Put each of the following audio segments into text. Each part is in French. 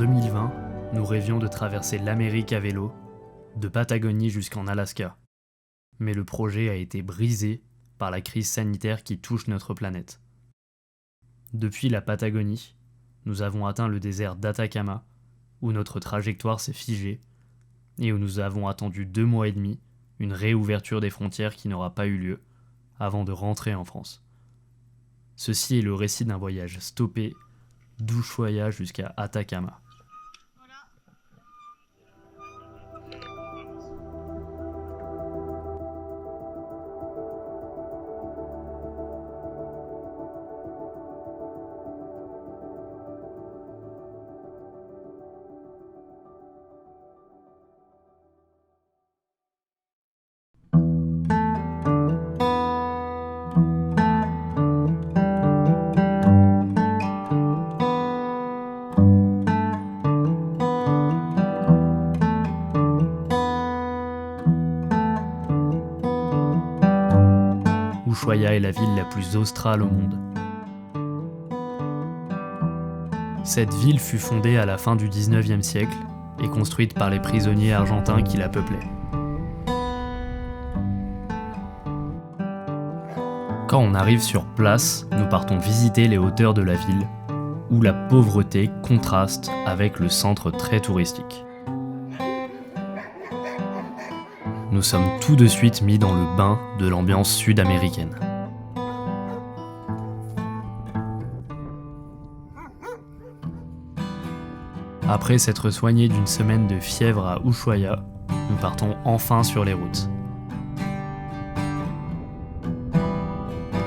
2020, nous rêvions de traverser l'Amérique à vélo, de Patagonie jusqu'en Alaska. Mais le projet a été brisé par la crise sanitaire qui touche notre planète. Depuis la Patagonie, nous avons atteint le désert d'Atacama, où notre trajectoire s'est figée, et où nous avons attendu 2 mois et demi une réouverture des frontières qui n'aura pas eu lieu, avant de rentrer en France. Ceci est le récit d'un voyage stoppé d'Ushuaia jusqu'à Atacama. Ushuaia est la ville la plus australe au monde. Cette ville fut fondée à la fin du 19e siècle et construite par les prisonniers argentins qui la peuplaient. Quand on arrive sur place, nous partons visiter les hauteurs de la ville, où la pauvreté contraste avec le centre très touristique. Nous sommes tout de suite mis dans le bain de l'ambiance sud-américaine. Après s'être soignés d'une semaine de fièvre à Ushuaia, nous partons enfin sur les routes.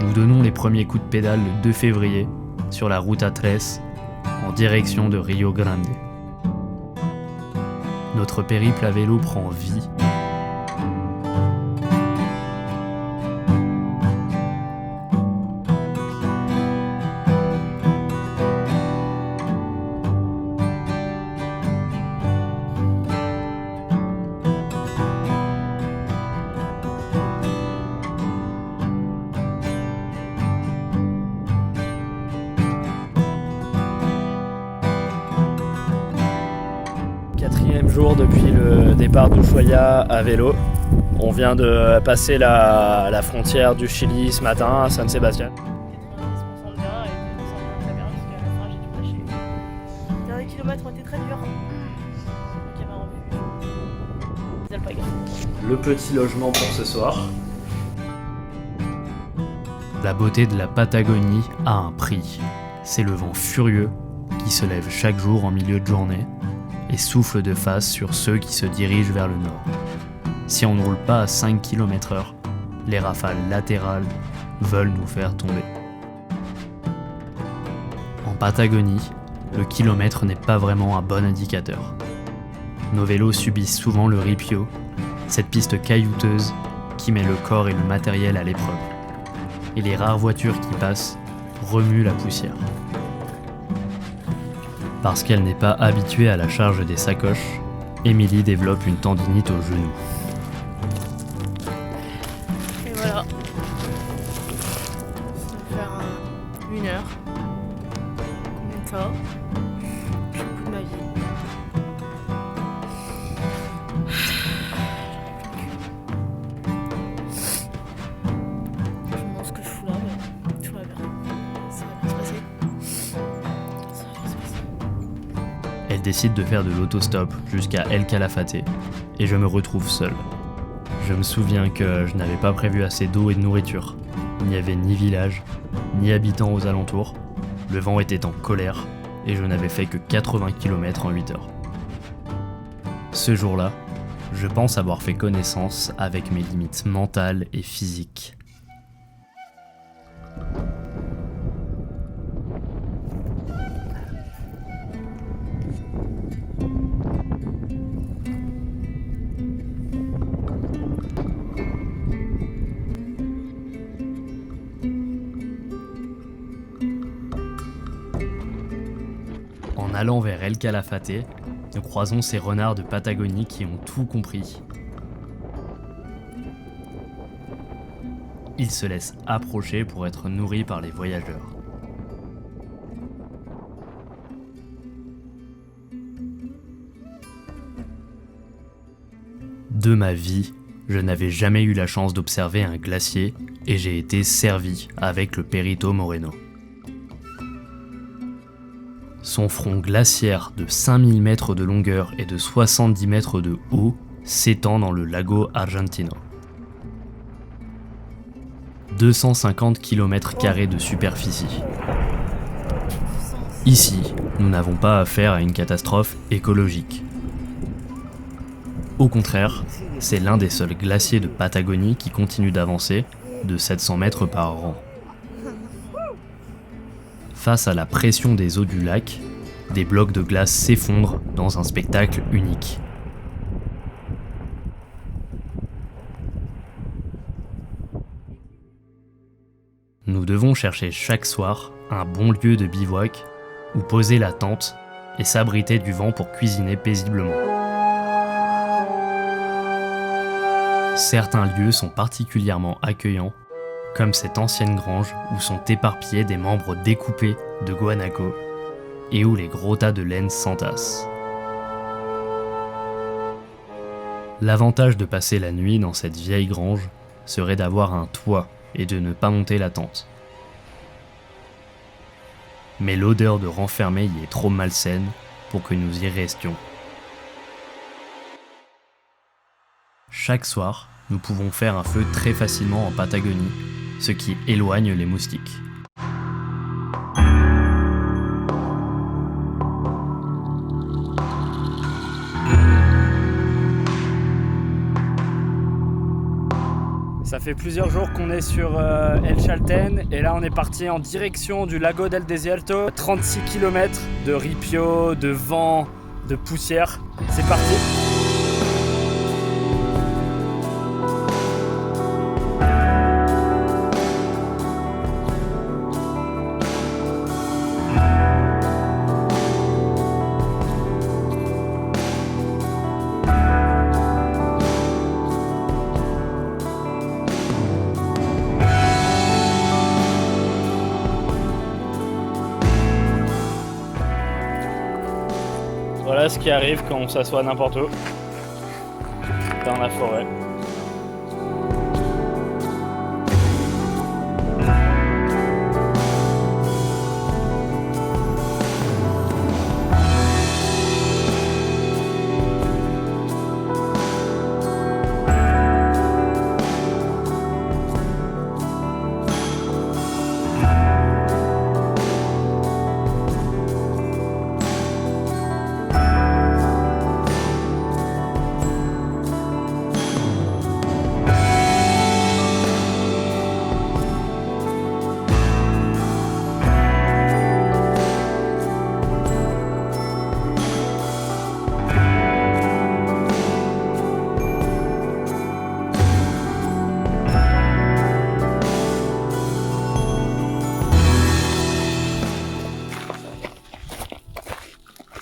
Nous donnons les premiers coups de pédale le 2 février sur la Ruta 13 en direction de Rio Grande. Notre périple à vélo prend vie. Quatrième jour depuis le départ d'Ushuaia à vélo. On vient de passer la frontière du Chili ce matin à San Sebastián. Les derniers kilomètres ont été très durs. Le petit logement pour ce soir. La beauté de la Patagonie a un prix. C'est le vent furieux qui se lève chaque jour en milieu de journée et souffle de face sur ceux qui se dirigent vers le nord. Si on ne roule pas à 5 km/h, les rafales latérales veulent nous faire tomber. En Patagonie, le kilomètre n'est pas vraiment un bon indicateur. Nos vélos subissent souvent le ripio, cette piste caillouteuse qui met le corps et le matériel à l'épreuve. Et les rares voitures qui passent remuent la poussière. Parce qu'elle n'est pas habituée à la charge des sacoches, Émilie développe une tendinite au genou. Et voilà. Ça va faire 1 heure. Combien de temps? J'ai le coup de ma vie. Je me demande ce que je fous là, mais tout va bien. Ça va bien se passer. Elle décide de faire de l'autostop jusqu'à El Calafate et je me retrouve seul. Je me souviens que je n'avais pas prévu assez d'eau et de nourriture. Il n'y avait ni village, ni habitants aux alentours. Le vent était en colère et je n'avais fait que 80 km en 8 heures. Ce jour-là, je pense avoir fait connaissance avec mes limites mentales et physiques. En allant vers El Calafate, nous croisons ces renards de Patagonie qui ont tout compris. Ils se laissent approcher pour être nourris par les voyageurs. De ma vie, je n'avais jamais eu la chance d'observer un glacier et j'ai été servi avec le Perito Moreno. Son front glaciaire de 5000 mètres de longueur et de 70 mètres de haut s'étend dans le lago Argentino. 250 km² de superficie. Ici, nous n'avons pas affaire à une catastrophe écologique. Au contraire, c'est l'un des seuls glaciers de Patagonie qui continue d'avancer de 700 mètres par an. Face à la pression des eaux du lac, des blocs de glace s'effondrent dans un spectacle unique. Nous devons chercher chaque soir un bon lieu de bivouac où poser la tente et s'abriter du vent pour cuisiner paisiblement. Certains lieux sont particulièrement accueillants, comme cette ancienne grange où sont éparpillés des membres découpés de guanaco et où les gros tas de laine s'entassent. L'avantage de passer la nuit dans cette vieille grange serait d'avoir un toit et de ne pas monter la tente. Mais l'odeur de renfermé y est trop malsaine pour que nous y restions. Chaque soir, nous pouvons faire un feu très facilement en Patagonie, ce qui éloigne les moustiques. Ça fait plusieurs jours qu'on est sur El Chalten et là on est parti en direction du Lago del Desierto. 36 km de ripio, de vent, de poussière. C'est parti! Voilà ce qui arrive quand on s'assoit n'importe où, dans la forêt.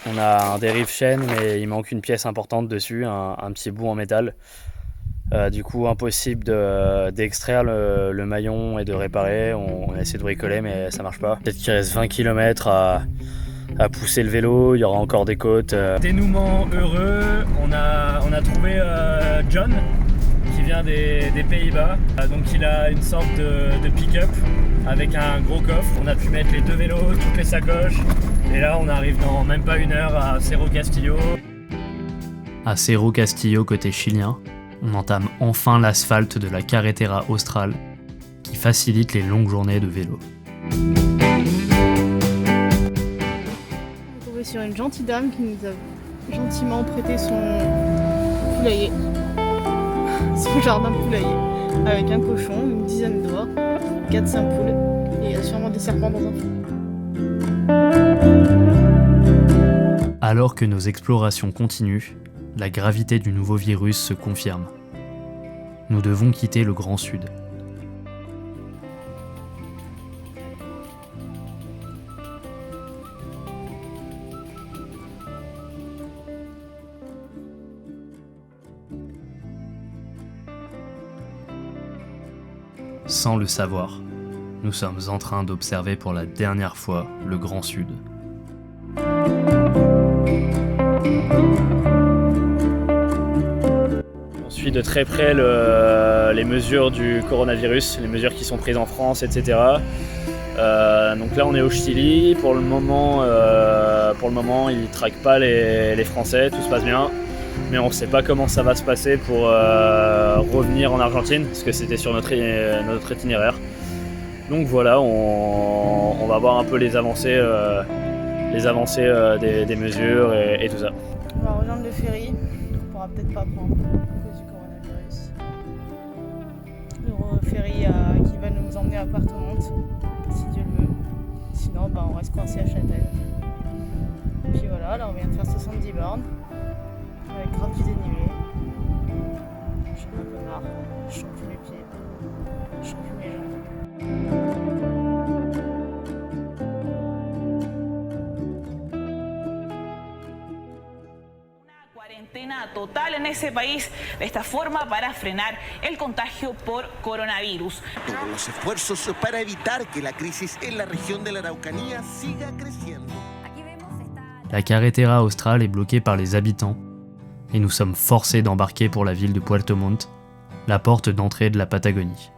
On a un dérive chaîne mais il manque une pièce importante dessus, un petit bout en métal. Du coup impossible d'extraire le maillon et de réparer. On a essayé de bricoler mais ça marche pas. Peut-être qu'il reste 20 km à pousser le vélo, il y aura encore des côtes. Dénouement heureux, on a trouvé John qui vient des Pays-Bas. Donc il a une sorte de pick-up avec un gros coffre. On a pu mettre les deux vélos, toutes les sacoches. Et là on arrive dans même pas une heure à Cerro Castillo. À Cerro Castillo côté chilien, on entame enfin l'asphalte de la carretera austral qui facilite les longues journées de vélo. On est tombé sur une gentille dame qui nous a gentiment prêté son poulailler, son jardin poulailler, avec un cochon, une dizaine d'oies, 4-5 poules et il y a sûrement des serpents dans un fond. Alors que nos explorations continuent, la gravité du nouveau virus se confirme. Nous devons quitter le Grand Sud. Sans le savoir, nous sommes en train d'observer pour la dernière fois le Grand Sud. suit de très près les mesures du coronavirus, les mesures qui sont prises en France, etc. Donc là on est au Chili, pour le moment ils ne traquent pas les Français, tout se passe bien. Mais on ne sait pas comment ça va se passer pour revenir en Argentine, parce que c'était sur notre itinéraire. Donc voilà, on va voir un peu les avancées des mesures et tout ça. On va rejoindre le ferry, on pourra peut-être pas prendre à cause du coronavirus. Le ferry qui va nous emmener à Puerto Montt, si Dieu le veut. Sinon on reste coincé à Châtel. Et puis voilà, là on vient de faire 70 bornes. Avec grave du dénivelé. J'en ai un peu marre. Je sens plus mes pieds. Je sens plus mes jambes. Cuarentena total en ese país de esta forma para frenar el contagio por coronavirus. Todos los esfuerzos para evitar que la crisis en la región de la Araucanía siga creciendo. La carretera australe est bloquée par les habitants et nous sommes forcés d'embarquer pour la ville de Puerto Montt, la porte d'entrée de la Patagonie.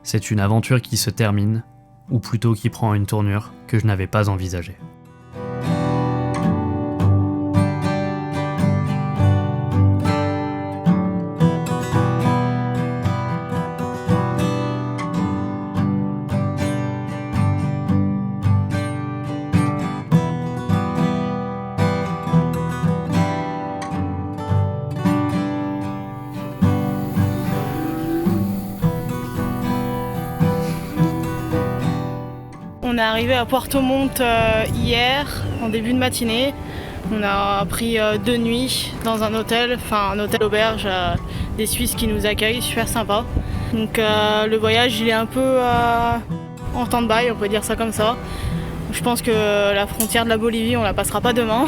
C'est une aventure qui se termine, ou plutôt qui prend une tournure que je n'avais pas envisagée. On est arrivé à Puerto Montt hier, en début de matinée. On a pris 2 nuits dans un hôtel auberge, des Suisses qui nous accueillent, super sympa. Donc le voyage il est un peu en stand-by, on peut dire ça comme ça. Je pense que la frontière de la Bolivie on la passera pas demain.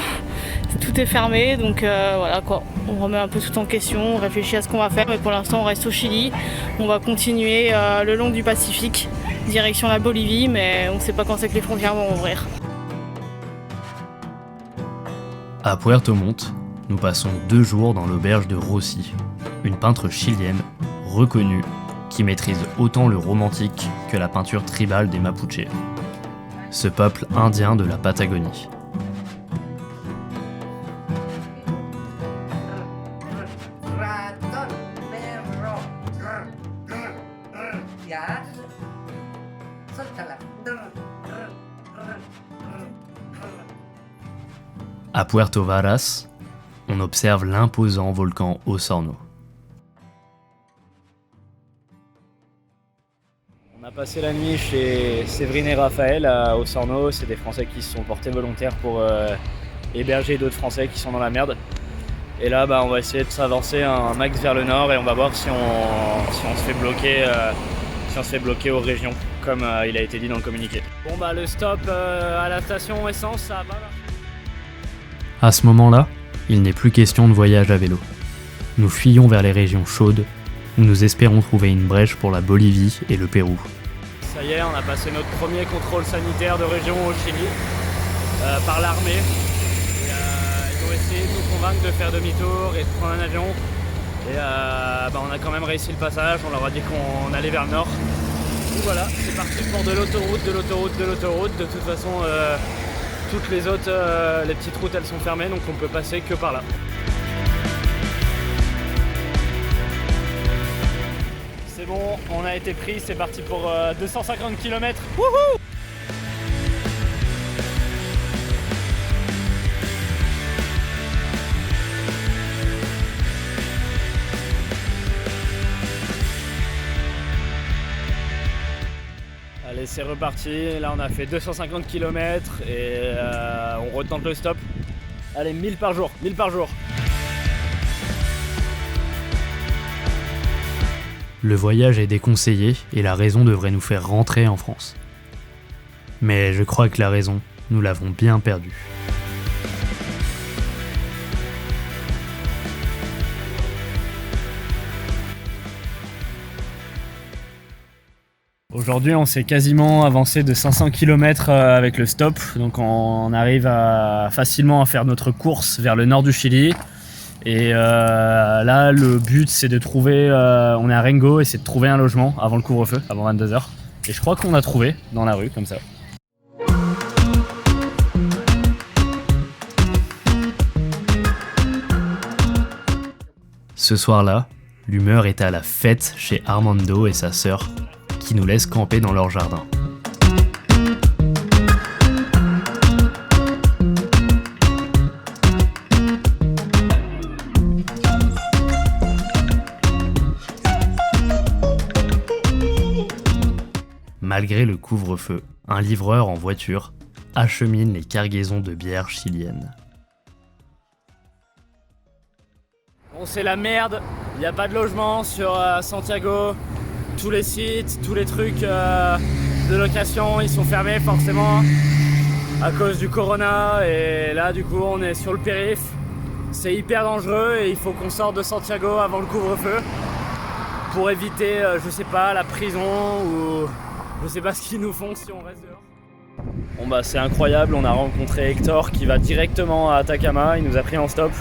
Tout est fermé, donc voilà quoi. On remet un peu tout en question, on réfléchit à ce qu'on va faire, mais pour l'instant on reste au Chili. On va continuer le long du Pacifique, direction la Bolivie, mais on ne sait pas quand c'est que les frontières vont ouvrir. À Puerto Montt, nous passons 2 jours dans l'auberge de Rossi, une peintre chilienne reconnue qui maîtrise autant le romantique que la peinture tribale des Mapuches, ce peuple indien de la Patagonie. À Puerto Varas, on observe l'imposant volcan Osorno. On a passé la nuit chez Séverine et Raphaël à Osorno, c'est des Français qui se sont portés volontaires pour héberger d'autres Français qui sont dans la merde. Et là on va essayer de s'avancer un max vers le nord et on va voir si on se fait bloquer aux régions, comme il a été dit dans le communiqué. Bon le stop à la station essence, ça va. À ce moment-là, il n'est plus question de voyage à vélo. Nous fuyons vers les régions chaudes, où nous espérons trouver une brèche pour la Bolivie et le Pérou. Ça y est, on a passé notre premier contrôle sanitaire de région au Chili, par l'armée. Ils ont essayé de nous convaincre de faire demi-tour et de prendre un avion. Et on a quand même réussi le passage, on leur a dit qu'on allait vers le nord. Donc voilà, c'est parti pour de l'autoroute. De toute façon, toutes les autres, les petites routes, elles sont fermées, donc on peut passer que par là. C'est bon, on a été pris, c'est parti pour 250 km. Wouhou! Allez, c'est reparti. Là, on a fait 250 km et on retente le stop. Allez, 1000 par jour, 1000 par jour. Le voyage est déconseillé et la raison devrait nous faire rentrer en France. Mais je crois que la raison, nous l'avons bien perdue. Aujourd'hui, on s'est quasiment avancé de 500 km avec le stop, donc on arrive facilement à faire notre course vers le nord du Chili. Et là, le but, c'est de trouver... on est à Rengo et c'est de trouver un logement avant le couvre-feu, avant 22h. Et je crois qu'on a trouvé dans la rue, comme ça. Ce soir-là, l'humeur est à la fête chez Armando et sa sœur, qui nous laissent camper dans leur jardin. Malgré le couvre-feu, un livreur en voiture achemine les cargaisons de bière chilienne. Bon, c'est la merde, il n'y a pas de logement sur Santiago, tous les sites, tous les trucs de location, ils sont fermés forcément à cause du corona et là du coup on est sur le périph', c'est hyper dangereux et il faut qu'on sorte de Santiago avant le couvre-feu pour éviter, je sais pas, la prison ou je sais pas ce qu'ils nous font si on reste dehors. Bon bah c'est incroyable, on a rencontré Hector qui va directement à Atacama, il nous a pris en stop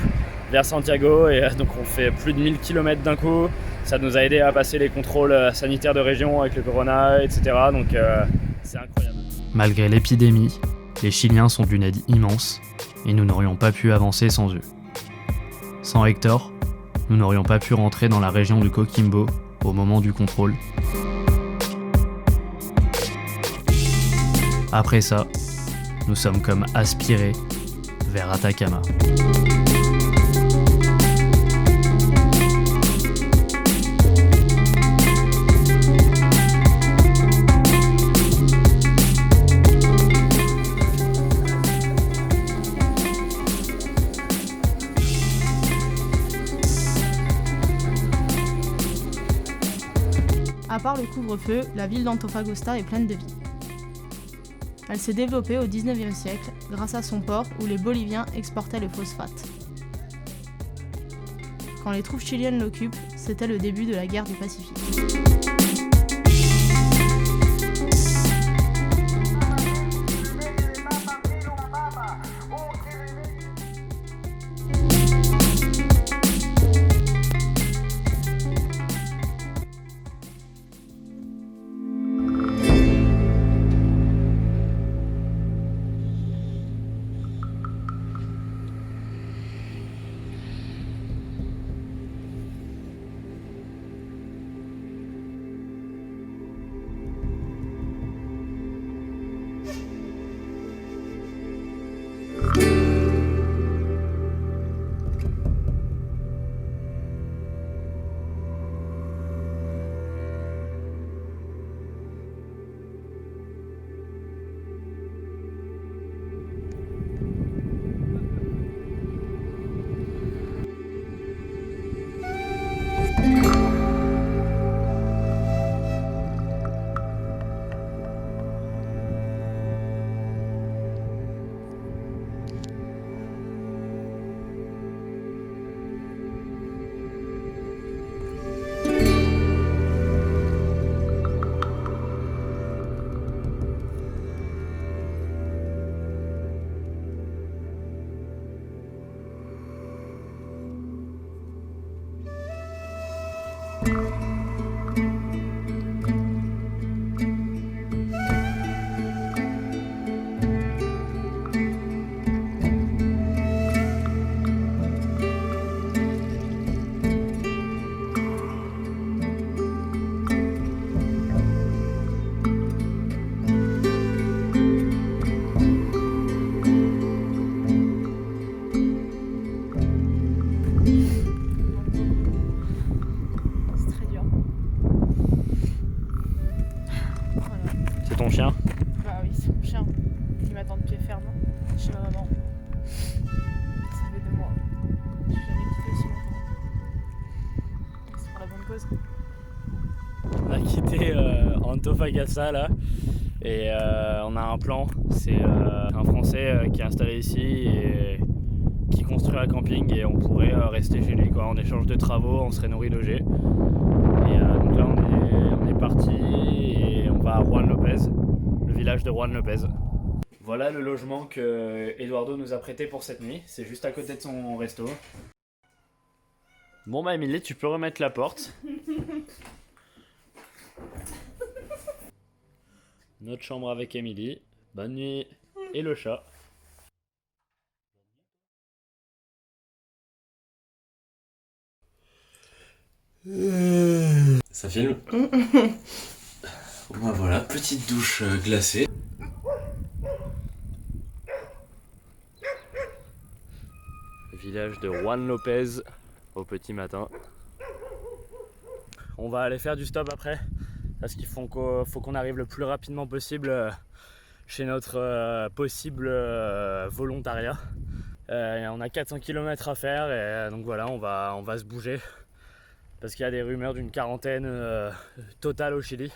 vers Santiago et donc on fait plus de 1000 km d'un coup. Ça nous a aidé à passer les contrôles sanitaires de région avec le corona, etc. Donc c'est incroyable. Malgré l'épidémie, les Chiliens sont d'une aide immense et nous n'aurions pas pu avancer sans eux. Sans Hector, nous n'aurions pas pu rentrer dans la région du Coquimbo au moment du contrôle. Après ça, nous sommes comme aspirés vers Atacama. À part le couvre-feu, la ville d'Antofagasta est pleine de vie. Elle s'est développée au XIXe siècle grâce à son port où les Boliviens exportaient le phosphate. Quand les troupes chiliennes l'occupent, c'était le début de la guerre du Pacifique. C'est ton chien? Bah oui, c'est mon chien. Il m'attend de pied ferme chez ma maman. Ça fait 2 mois. Je suis jamais quitté aussi longtemps. C'est pour la bonne cause. On a quitté Antofagasta là et on a un plan. C'est un Français qui est installé ici et qui construit un camping et on pourrait rester chez lui quoi. En échange de travaux, on serait nourri logé. Et donc là on est parti et on va à Juan Lopez, le village de Juan Lopez. Voilà le logement que Eduardo nous a prêté pour cette nuit. C'est juste à côté de son resto. Bon bah Émilie, tu peux remettre la porte. Notre chambre avec Émilie. Bonne nuit. Et le chat. Ça filme. Bon, voilà, petite douche glacée. Village de Juan Lopez au petit matin. On va aller faire du stop après parce qu'il faut qu'on arrive le plus rapidement possible chez notre possible volontariat. On a 400 km à faire et donc voilà, on va se bouger parce qu'il y a des rumeurs d'une quarantaine totale au Chili.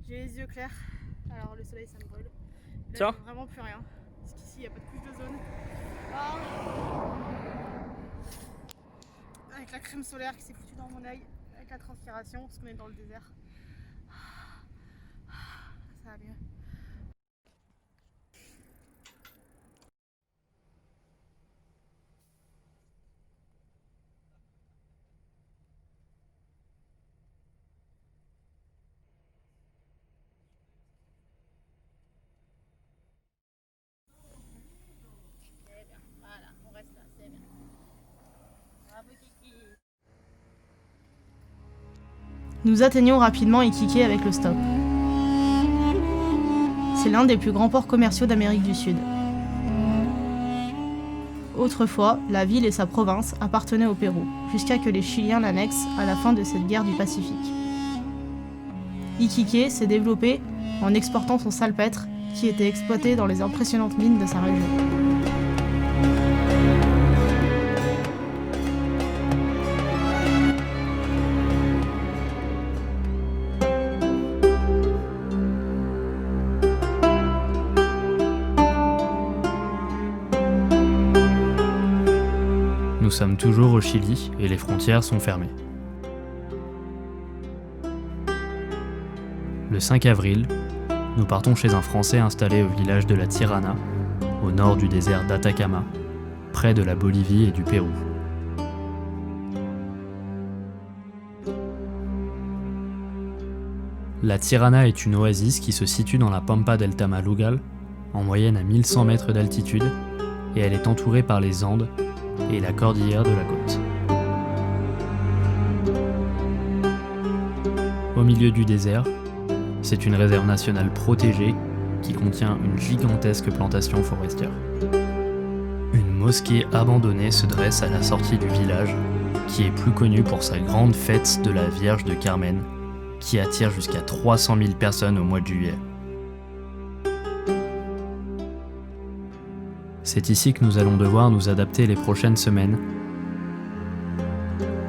J'ai les yeux clairs, alors le soleil ça me brûle. Là, Tiens. je vois vraiment plus rien, parce qu'ici il n'y a pas de couche d'ozone. Ah. Avec la crème solaire qui s'est foutue dans mon œil, avec la transpiration, parce qu'on est dans le désert. Ça va mieux. Voilà, on reste là, c'est bien. Bravo Kiki. Nous atteignons rapidement Iquique avec le stop. C'est l'un des plus grands ports commerciaux d'Amérique du Sud. Autrefois, la ville et sa province appartenaient au Pérou, jusqu'à que les Chiliens l'annexent à la fin de cette guerre du Pacifique. Iquique s'est développé en exportant son salpêtre, qui était exploité dans les impressionnantes mines de sa région. Nous sommes toujours au Chili et les frontières sont fermées. Le 5 avril, nous partons chez un Français installé au village de la Tirana, au nord du désert d'Atacama, près de la Bolivie et du Pérou. La Tirana est une oasis qui se situe dans la Pampa del Tamalugal, en moyenne à 1100 mètres d'altitude, et elle est entourée par les Andes et la cordillère de la côte. Au milieu du désert, c'est une réserve nationale protégée qui contient une gigantesque plantation forestière. Une mosquée abandonnée se dresse à la sortie du village, qui est plus connue pour sa grande fête de la Vierge de Carmen, qui attire jusqu'à 300 000 personnes au mois de juillet. C'est ici que nous allons devoir nous adapter les prochaines semaines,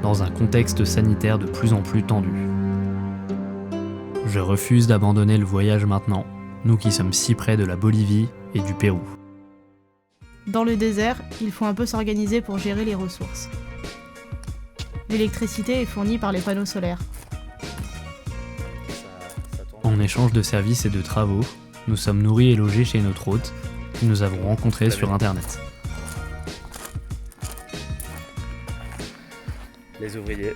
dans un contexte sanitaire de plus en plus tendu. Je refuse d'abandonner le voyage maintenant, nous qui sommes si près de la Bolivie et du Pérou. Dans le désert, il faut un peu s'organiser pour gérer les ressources. L'électricité est fournie par les panneaux solaires. En échange de services et de travaux, nous sommes nourris et logés chez notre hôte, que nous avons rencontré sur internet. Les ouvriers.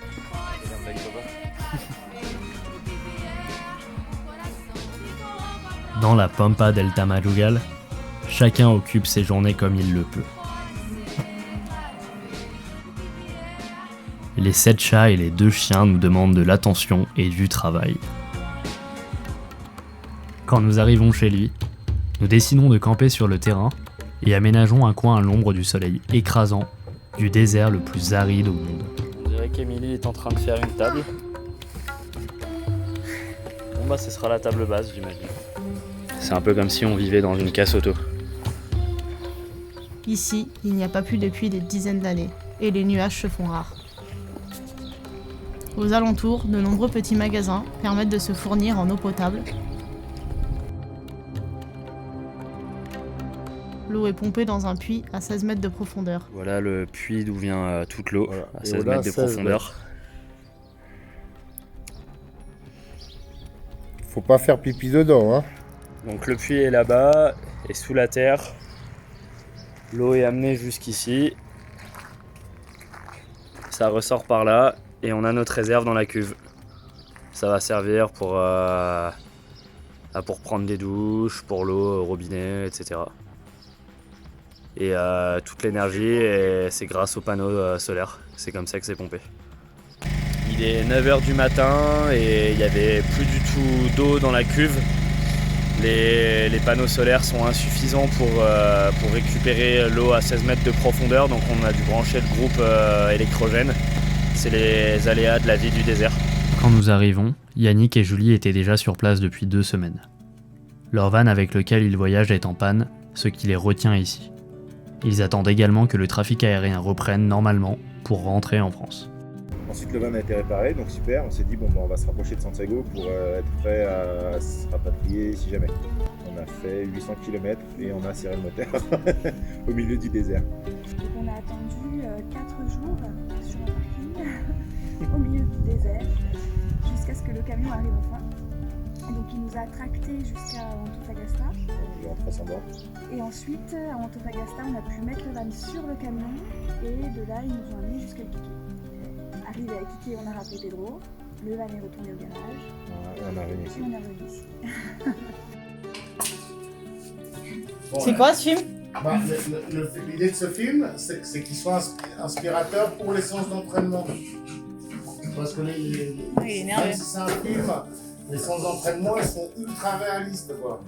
Dans la Pampa del Tamalugal, chacun occupe ses journées comme il le peut. Les 7 chats et les 2 chiens nous demandent de l'attention et du travail. Quand nous arrivons chez lui, nous décidons de camper sur le terrain et aménageons un coin à l'ombre du soleil écrasant du désert le plus aride au monde. On dirait qu'Émilie est en train de faire une table. Bon bah ce sera la table basse, j'imagine. C'est un peu comme si on vivait dans une casse auto. Ici, il n'y a pas plu depuis des dizaines d'années, et les nuages se font rares. Aux alentours, de nombreux petits magasins permettent de se fournir en eau potable. L'eau est pompée dans un puits à 16 mètres de profondeur. Voilà le puits d'où vient toute l'eau, Voilà. à Et 16 au-delà, mètres de 16 profondeur. Faut pas faire pipi dedans, hein. Donc le puits est là-bas, et sous la terre, l'eau est amenée jusqu'ici. Ça ressort par là, et on a notre réserve dans la cuve. Ça va servir pour prendre des douches, pour l'eau au robinet, etc. Et toute l'énergie, c'est grâce aux panneaux solaires. C'est comme ça que c'est pompé. Il est 9h du matin et il n'y avait plus du tout d'eau dans la cuve. Les panneaux solaires sont insuffisants pour récupérer l'eau à 16 mètres de profondeur, donc on a dû brancher le groupe électrogène. C'est les aléas de la vie du désert. Quand nous arrivons, Yannick et Julie étaient déjà sur place depuis 2 semaines. Leur van avec lequel ils voyagent est en panne, ce qui les retient ici. Ils attendent également que le trafic aérien reprenne normalement pour rentrer en France. Ensuite, le van a été réparé, donc super. On s'est dit, on va se rapprocher de Santiago pour être prêt à se rapatrier si jamais. On a fait 800 km et on a serré le moteur au milieu du désert. Donc on a attendu 4 jours sur un parking au milieu du désert jusqu'à ce que le camion arrive enfin. Donc il nous a tractés jusqu'à Antofagasta. On est rentré sans bord. Et ensuite, à Antofagasta, on a pu mettre le van sur le camion et de là, ils nous ont amenés jusqu'à Iquique. Arrivé à Iquique, on a rappelé Pedro, le van est retourné au garage. Voilà, et on est revenu ici. Et on est revenu ici. C'est quoi ce film? L'idée de ce film, c'est qu'il soit inspirateur pour les séances d'entraînement. Parce que même si c'est un film, les séances d'entraînement, elles sont ultra réalistes, quoi.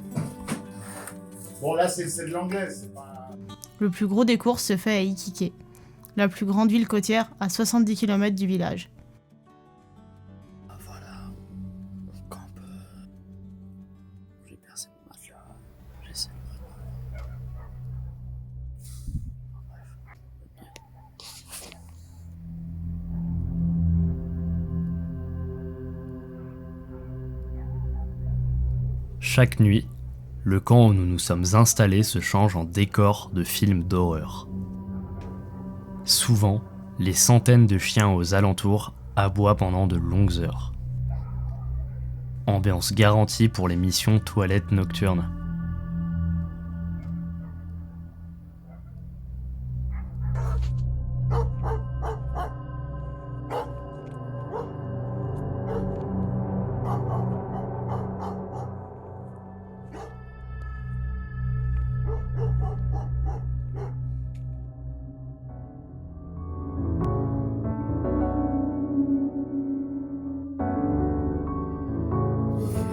Bon, là, c'est de l'anglais, c'est pas... Le plus gros des courses se fait à Iquique, la plus grande ville côtière à 70 km du village. Voilà, on campe. J'ai percé mon matelas, j'essaie de... Chaque nuit, le camp où nous nous sommes installés se change en décor de film d'horreur. Souvent, les centaines de chiens aux alentours aboient pendant de longues heures. Ambiance garantie pour les missions toilettes nocturnes.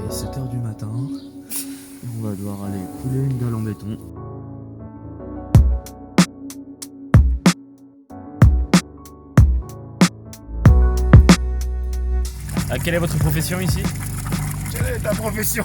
Il est 7h du matin, on va devoir aller couler une dalle en béton. Quelle est votre profession ici? Quelle est ta profession?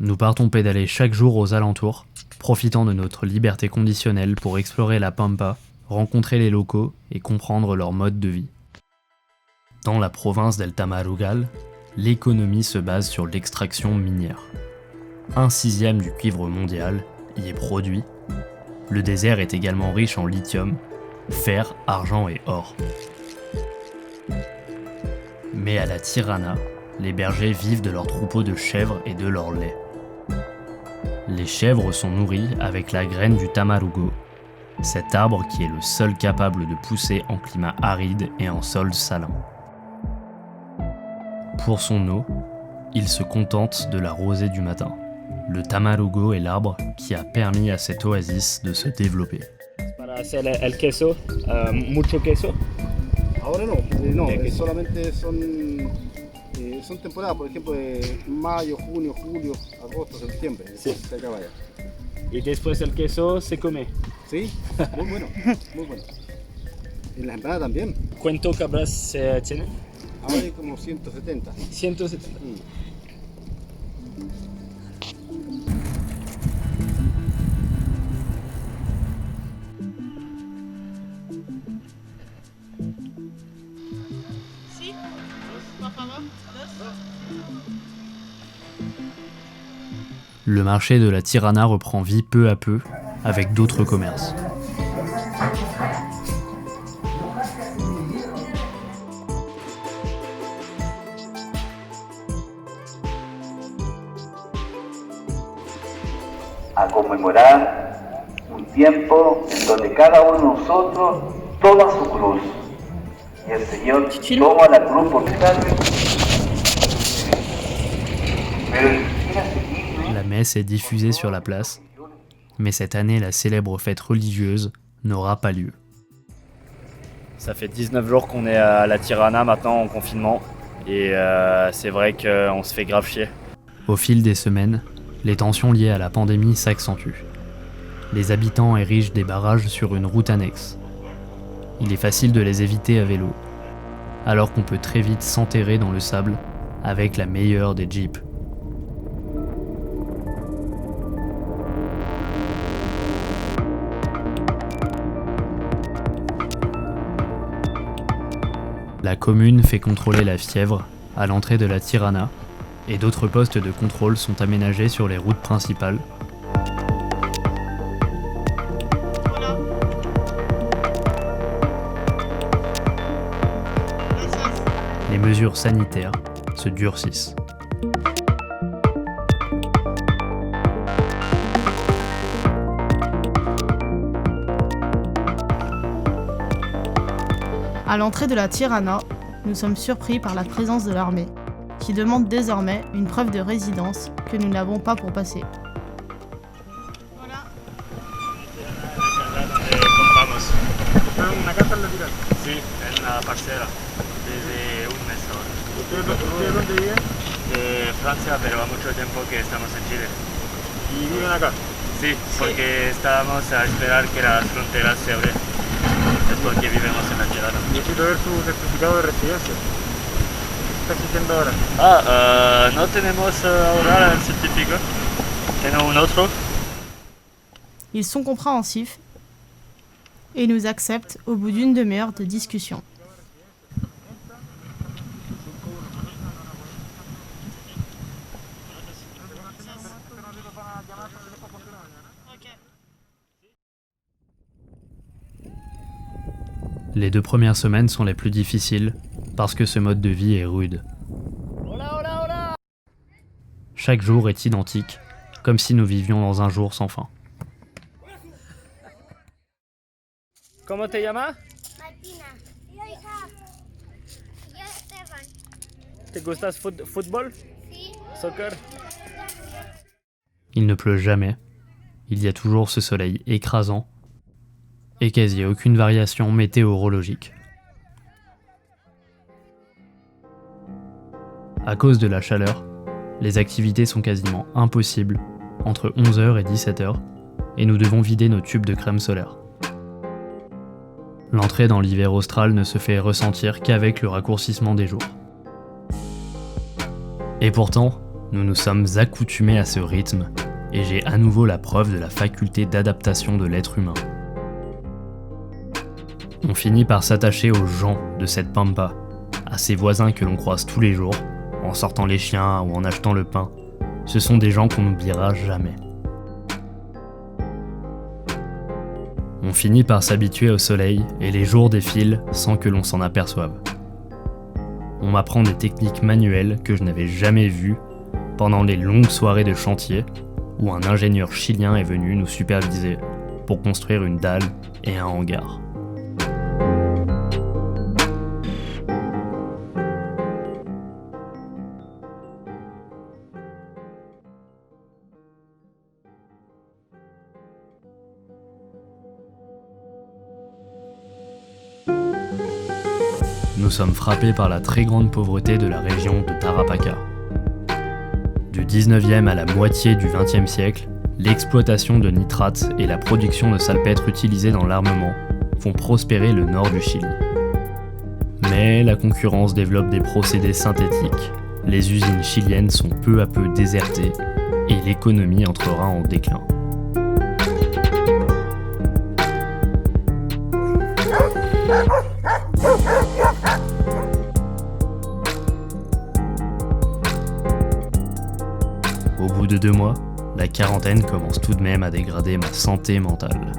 Nous partons pédaler chaque jour aux alentours, profitant de notre liberté conditionnelle pour explorer la Pampa, rencontrer les locaux et comprendre leur mode de vie. Dans la province del Tamarugal, l'économie se base sur l'extraction minière. 1/6 du cuivre mondial y est produit. Le désert est également riche en lithium, fer, argent et or. Mais à la Tirana, les bergers vivent de leurs troupeaux de chèvres et de leur lait. Les chèvres sont nourries avec la graine du tamarugo, cet arbre qui est le seul capable de pousser en climat aride et en sol salin. Pour son eau, il se contente de la rosée du matin. Le tamarugo est l'arbre qui a permis à cette oasis de se développer. Para hacer el queso, mucho queso. Ahora no, solamente son temporadas, por ejemplo, de mayo, junio, julio, agosto, septiembre, Sí. se acaba ya. Y después el queso se come. Sí, muy bueno, muy bueno. Y las empanadas también, ¿Cuánto cabras tiene? ahora hay como 170. 170. Si, por favor. Le marché de la Tirana reprend vie peu à peu avec d'autres commerces. A conmemorar un tiempo en donde cada uno de nosotros toma su cruz. Y el Señor toma la cruz por cada uno. Pero el que quiera seguirme, La messe est diffusée sur la place, mais cette année la célèbre fête religieuse n'aura pas lieu. Ça fait 19 jours qu'on est à la Tirana maintenant en confinement. Et c'est vrai qu'on se fait grave chier. Au fil des semaines, les tensions liées à la pandémie s'accentuent. Les habitants érigent des barrages sur une route annexe. Il est facile de les éviter à vélo, alors qu'on peut très vite s'enterrer dans le sable avec la meilleure des jeeps. La commune fait contrôler la fièvre à l'entrée de la Tirana, et d'autres postes de contrôle sont aménagés sur les routes principales. Voilà. Les mesures sanitaires se durcissent. À l'entrée de la Tirana, nous sommes surpris par la présence de l'armée, qui demande désormais une preuve de résidence que nous n'avons pas pour passer. Voilà. ¿Una casa en la Tirana? Sí, en la parcela, desde un mes ahora. ¿Ustedes dónde viven? De Francia, pero ha mucho tiempo que estamos en Chile. ¿Y viven acá? Sí, porque estábamos a esperar que las fronteras se abren. Es porque vivimos en la Tirana. Necesito ver su certificado de residencia. ¿Qué está existiendo ahora? No tenemos ahora el certificado. Tengo un otro. Ils sont compréhensifs et nous acceptent au bout d'une demi-heure de discussion. Les 2 premières semaines sont les plus difficiles parce que ce mode de vie est rude. Chaque jour est identique, comme si nous vivions dans un jour sans fin. ¿Cómo te llamas? Martina. Yo, hija. Yo, Esteban. ¿Te gustas fútbol? Sí. Soccer? Il ne pleut jamais, il y a toujours ce soleil écrasant et quasi aucune variation météorologique. À cause de la chaleur, les activités sont quasiment impossibles entre 11h et 17h et nous devons vider nos tubes de crème solaire. L'entrée dans l'hiver austral ne se fait ressentir qu'avec le raccourcissement des jours. Et pourtant, nous nous sommes accoutumés à ce rythme et j'ai à nouveau la preuve de la faculté d'adaptation de l'être humain. On finit par s'attacher aux gens de cette pampa, à ces voisins que l'on croise tous les jours, en sortant les chiens ou en achetant le pain. Ce sont des gens qu'on n'oubliera jamais. On finit par s'habituer au soleil et les jours défilent sans que l'on s'en aperçoive. On m'apprend des techniques manuelles que je n'avais jamais vues pendant les longues soirées de chantier où un ingénieur chilien est venu nous superviser pour construire une dalle et un hangar. nous sommes frappés par la très grande pauvreté de la région de Tarapacá. Du 19e à la moitié du 20e siècle, l'exploitation de nitrates et la production de salpêtre utilisés dans l'armement font prospérer le nord du Chili. Mais la concurrence développe des procédés synthétiques, les usines chiliennes sont peu à peu désertées et l'économie entrera en déclin. Au bout de 2 mois, la quarantaine commence tout de même à dégrader ma santé mentale.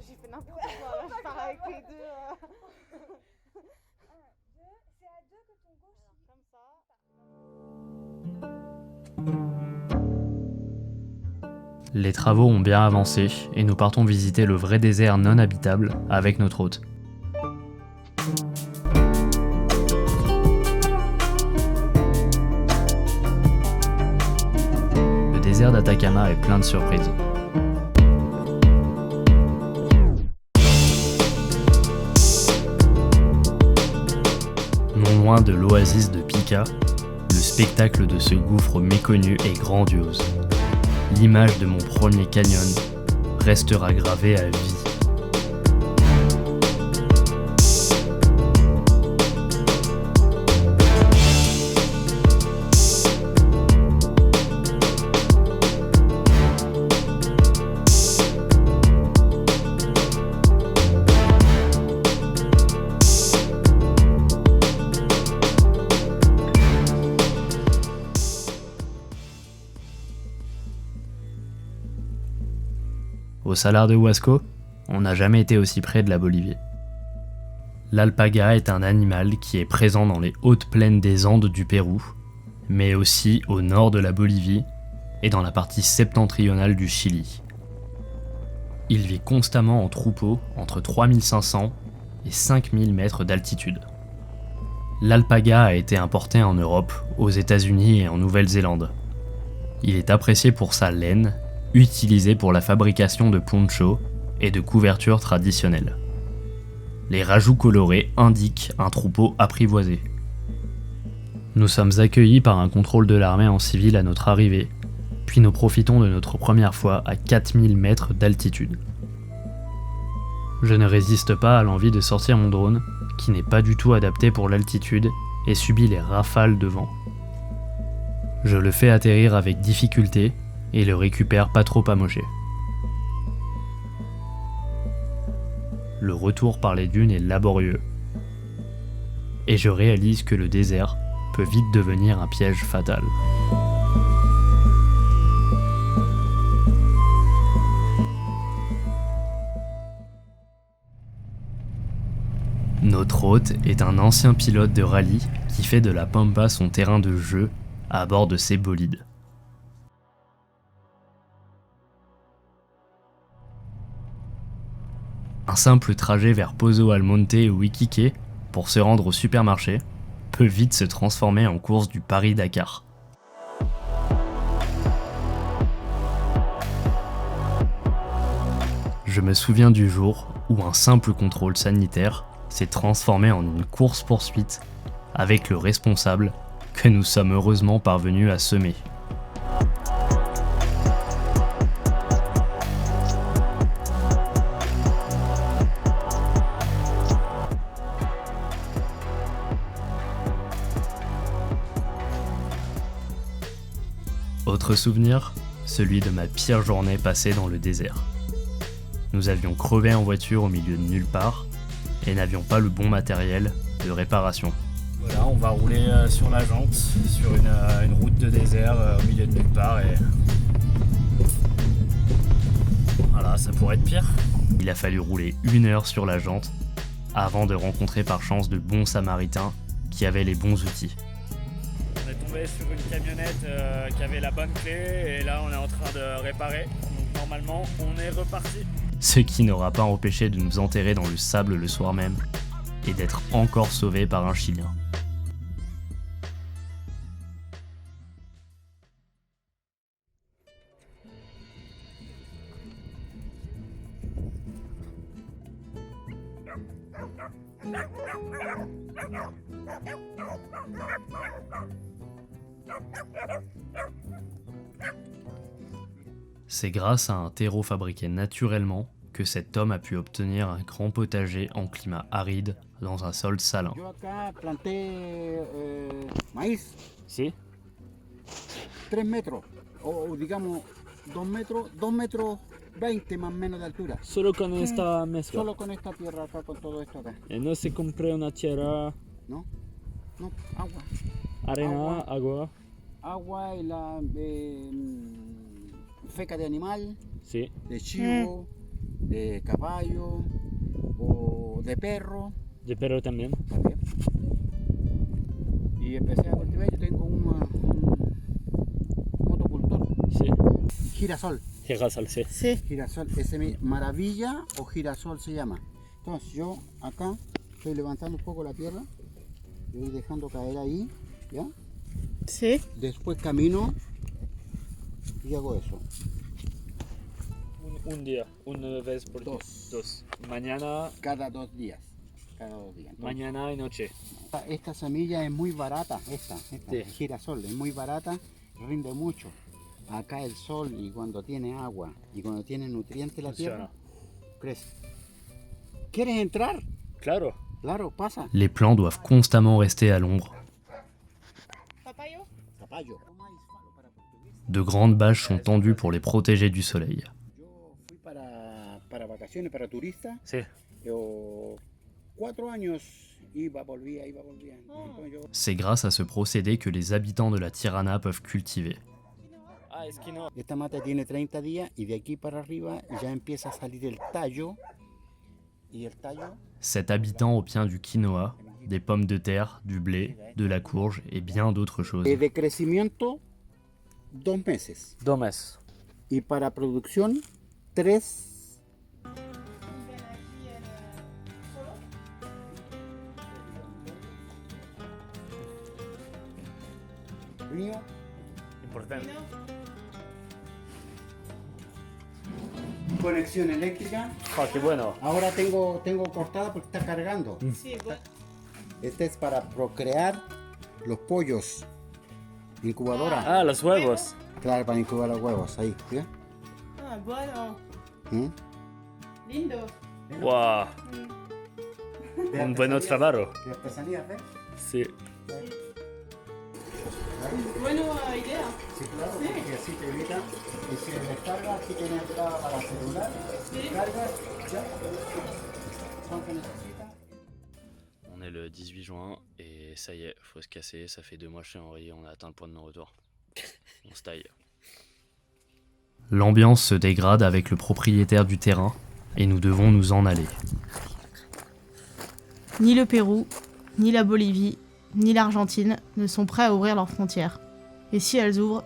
J'ai fait n'importe quoi, là, je parle avec les deux. C'est à 2 que ton gauche. Comme ça. Les travaux ont bien avancé et nous partons visiter le vrai désert non habitable avec notre hôte. Le désert d'Atacama est plein de surprises. Non loin de l'oasis de Pica, le spectacle de ce gouffre méconnu est grandiose. L'image de mon premier canyon restera gravée à vie. Au Salar de Huasco, on n'a jamais été aussi près de la Bolivie. L'alpaga est un animal qui est présent dans les hautes plaines des Andes du Pérou, mais aussi au nord de la Bolivie et dans la partie septentrionale du Chili. Il vit constamment en troupeau entre 3500 et 5000 mètres d'altitude. L'alpaga a été importé en Europe, aux États-Unis et en Nouvelle-Zélande. Il est apprécié pour sa laine, utilisée pour la fabrication de ponchos et de couvertures traditionnelles. Les rajouts colorés indiquent un troupeau apprivoisé. Nous sommes accueillis par un contrôle de l'armée en civil à notre arrivée, puis nous profitons de notre première fois à 4000 mètres d'altitude. Je ne résiste pas à l'envie de sortir mon drone, qui n'est pas du tout adapté pour l'altitude et subit les rafales de vent. Je le fais atterrir avec difficulté et le récupère pas trop amoché. Le retour par les dunes est laborieux, et je réalise que le désert peut vite devenir un piège fatal. Notre hôte est un ancien pilote de rallye qui fait de la Pampa son terrain de jeu à bord de ses bolides. Un simple trajet vers Pozo Almonte ou Iquique pour se rendre au supermarché peut vite se transformer en course du Paris-Dakar. Je me souviens du jour où un simple contrôle sanitaire s'est transformé en une course-poursuite avec le responsable que nous sommes heureusement parvenus à semer. Autre souvenir, celui de ma pire journée passée dans le désert. Nous avions crevé en voiture au milieu de nulle part et n'avions pas le bon matériel de réparation. Voilà, on va rouler sur la jante, sur une route de désert au milieu de nulle part et... Voilà, ça pourrait être pire. Il a fallu rouler 1 heure sur la jante avant de rencontrer par chance de bons samaritains qui avaient les bons outils. On est tombé sur une camionnette qui avait la bonne clé et là on est en train de réparer. Donc normalement on est reparti. Ce qui n'aura pas empêché de nous enterrer dans le sable le soir même et d'être encore sauvés par un Chilien. C'est grâce à un terreau fabriqué naturellement que cet homme a pu obtenir un grand potager en climat aride dans un sol salin. Yo acá planté maíz. Sí. 3 metros, o digamos 2 metros 20 más o menos de altura. Solo con esta mezcla. Solo con esta tierra acá, con todo esto acá. Y no se compró una tierra. No, agua. Arena, agua. Agua y la feca de animal, Sí. de chivo, de caballo o de perro. De perro también. Y empecé a cultivar. Yo tengo un motocultor. Sí. Girasol. Girasol, sí. Girasol, maravilla o girasol se llama. Entonces yo acá estoy levantando un poco la tierra, yo voy dejando caer ahí, ¿ya? Sí. Después camino y hago eso. Un día, una vez por dos. Mañana. Cada 2 días. Entonces, mañana y noche. Esta semilla es muy barata, esta Sí. girasol, es muy barata, rinde mucho. Acá el sol y cuando tiene agua y cuando tiene nutrientes la tierra, crece. ¿Quieres entrar? Claro. Claro, pasa. Les plants doivent constamment rester à l'ombre. Papayo. Papayo. De grandes bâches sont tendues pour les protéger du soleil. Yo fui para vacaciones, para turistas. Sí. Yo 4 años volvía. Entonces yo... C'est grâce à ce procédé que les habitants de la Tirana peuvent cultiver. Ah, es que no. Esta mata tiene 30 días y de aquí para arriba ya empieza a salir el tallo. Y el tallo... Cet habitant obtient du quinoa, des pommes de terre, du blé, de la courge et bien d'autres choses. De crecimiento, 2 meses. 2 meses. Y para producción, 3. Importante. Conexión eléctrica. Ah, qué bueno. Ahora tengo cortada porque está cargando. Sí, bueno. Este es para procrear los pollos. Incubadora. Ah, los huevos. Claro, para incubar los huevos. Ahí, ¿sí? Ah, bueno. ¿Mm? Lindo. Wow. Un buen trabajo. De artesanía, ¿ves? Sí. Buena idea. Sí, claro, porque así te evita. Y si descarga, aquí tienes entrada para celular. Cargas, ya. Cuando necesitas. On est le 18 juin et ça y est, faut se casser, ça fait 2 mois chez Henri, on a atteint le point de non-retour. On se taille. L'ambiance se dégrade avec le propriétaire du terrain et nous devons nous en aller. Ni le Pérou, ni la Bolivie, ni l'Argentine ne sont prêts à ouvrir leurs frontières. Et si elles ouvrent,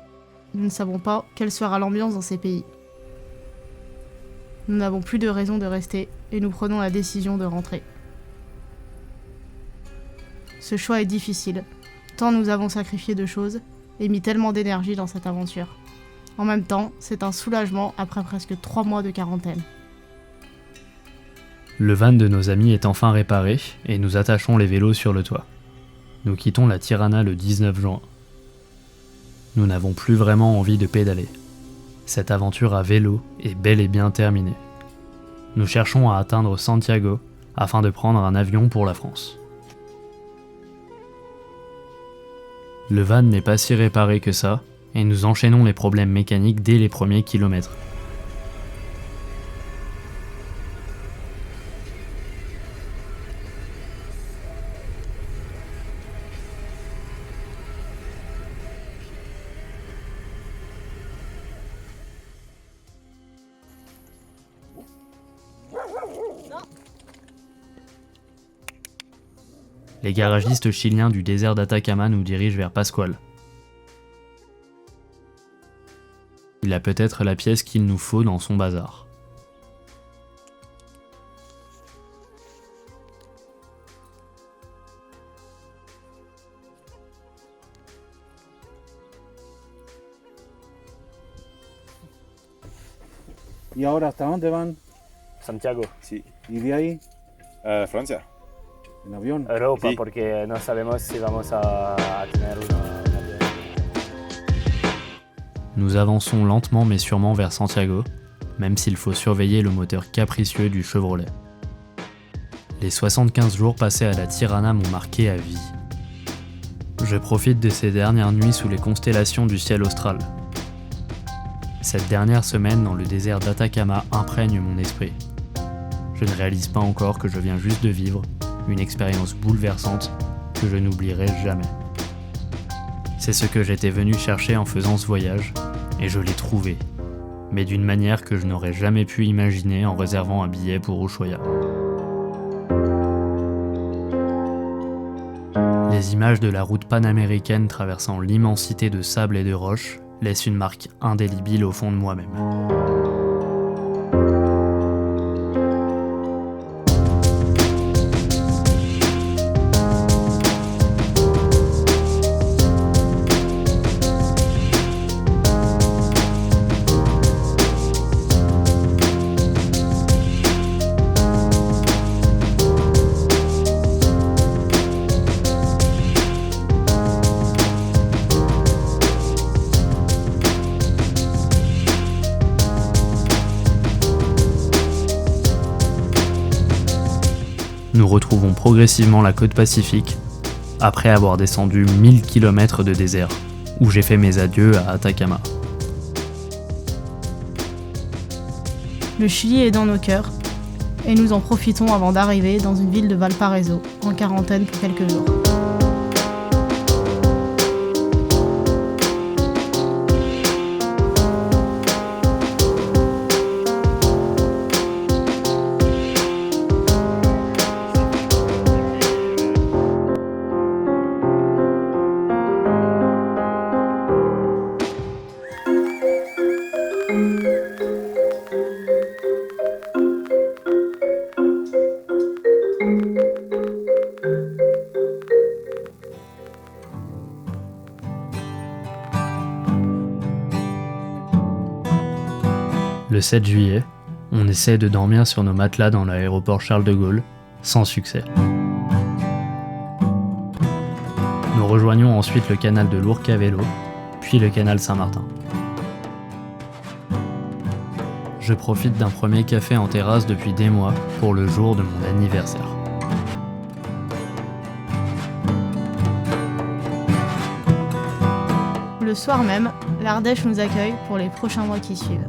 nous ne savons pas quelle sera l'ambiance dans ces pays. Nous n'avons plus de raison de rester et nous prenons la décision de rentrer. Ce choix est difficile, tant nous avons sacrifié de choses et mis tellement d'énergie dans cette aventure. En même temps, c'est un soulagement après presque 3 mois de quarantaine. Le van de nos amis est enfin réparé et nous attachons les vélos sur le toit. Nous quittons la Tirana le 19 juin. Nous n'avons plus vraiment envie de pédaler. Cette aventure à vélo est bel et bien terminée. Nous cherchons à atteindre Santiago afin de prendre un avion pour la France. Le van n'est pas si réparé que ça, et nous enchaînons les problèmes mécaniques dès les premiers kilomètres. Les garagistes chiliens du désert d'Atacama nous dirigent vers Pascual. Il a peut-être la pièce qu'il nous faut dans son bazar. ¿Y ahora hasta dónde van? Santiago. Sí. ¿Y de ahí? Francia. ¿En avión? Europa, Sí. porque no sabemos si vamos a tener un avión. Nous avançons lentement mais sûrement vers Santiago, même s'il faut surveiller le moteur capricieux du Chevrolet. Les 75 jours passés à la Tirana m'ont marqué à vie. Je profite de ces dernières nuits sous les constellations du ciel austral. Cette dernière semaine dans le désert d'Atacama imprègne mon esprit. Je ne réalise pas encore que je viens juste de vivre une expérience bouleversante que je n'oublierai jamais. C'est ce que j'étais venu chercher en faisant ce voyage, et je l'ai trouvé, mais d'une manière que je n'aurais jamais pu imaginer en réservant un billet pour Ushuaia. Les images de la route panaméricaine traversant l'immensité de sable et de roches laissent une marque indélébile au fond de moi-même. Nous retrouvons progressivement la côte Pacifique, après avoir descendu 1000 km de désert, où j'ai fait mes adieux à Atacama. Le Chili est dans nos cœurs, et nous en profitons avant d'arriver dans une ville de Valparaiso, en quarantaine pour quelques jours. Le 7 juillet, on essaie de dormir sur nos matelas dans l'aéroport Charles de Gaulle, sans succès. Nous rejoignons ensuite le canal de l'Ourcq à vélo, puis le canal Saint-Martin. Je profite d'un premier café en terrasse depuis des mois pour le jour de mon anniversaire. Le soir même, l'Ardèche nous accueille pour les prochains mois qui suivent.